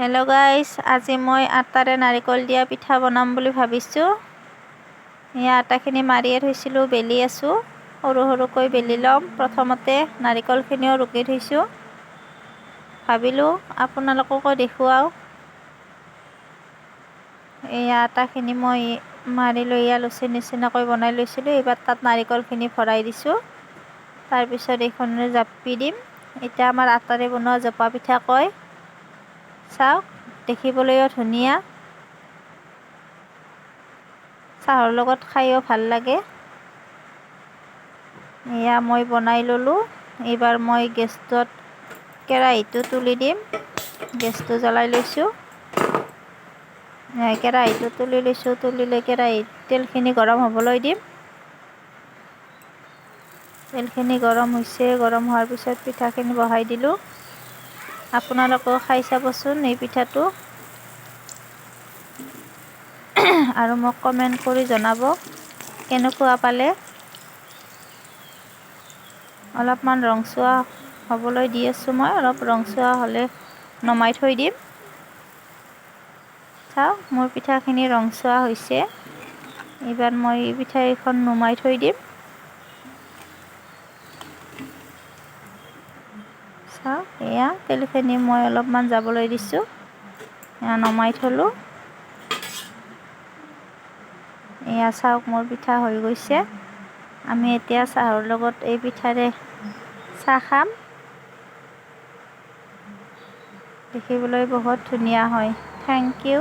Hello' guys, আজি মই আটাৰে নাৰিকল দিয়া পিঠা বনাম বুলি ভাবিছোঁ। এয়া আটাখিনি মাৰিয়ে থৈছিলোঁ, বেলি আছোঁ। সৰু সৰুকৈ বেলি ল'ম। প্ৰথমতে নাৰিকলখিনিও ৰুকি থৈছোঁ। ভাবিলোঁ আপোনালোককো দেখুৱাওঁ। এয়া আটাখিনি মই মাৰি লৈ লুচি নিচিনাকৈ বনাই লৈছিলোঁ। এইবাৰ তাত নাৰিকলখিনি ভৰাই দিছোঁ। তাৰপিছত এইখনেৰে জাপি দিম। এতিয়া আমাৰ আটাৰে বনোৱা জপা পিঠা কয়। চাওক, দেখিবলৈও ধুনীয়া, চাহৰ লগত খায়ো ভাল লাগে। এয়া মই বনাই ল'লোঁ। এইবাৰ মই গেছটোত কেৰাহীটো তুলি দিম। গেছটো জ্বলাই লৈছোঁ। কেৰাহীটো তুলি লৈছোঁ। তুলি লৈ কেৰাহীত তেলখিনি গৰম হ'বলৈ দিম। তেলখিনি গৰম হৈছে। গৰম হোৱাৰ পিছত পিঠাখিনি বহাই দিলোঁ। আপোনালোকেও খাই চাবচোন এই পিঠাটো, আৰু মোক কমেণ্ট কৰি জনাব কেনেকুৱা পালে। অলপমান ৰংচোৱা হ'বলৈ দি আছোঁ মই। অলপ ৰংচোৱা হ'লে নমাই থৈ দিম। চাওক, মোৰ পিঠাখিনি ৰংচোৱা হৈছে। এইবাৰ মই এই পিঠাকেইখন নমাই থৈ দিম। চাওক, এয়া তেলখিনি মই অলপমান যাবলৈ দিছোঁ। এয়া নমাই থলোঁ। এয়া চাওক, মোৰ পিঠা হৈ গৈছে। আমি এতিয়া চাহৰ লগত এই পিঠাৰে চাহ খাম। দেখিবলৈ বহুত ধুনীয়া হয়। Thank U.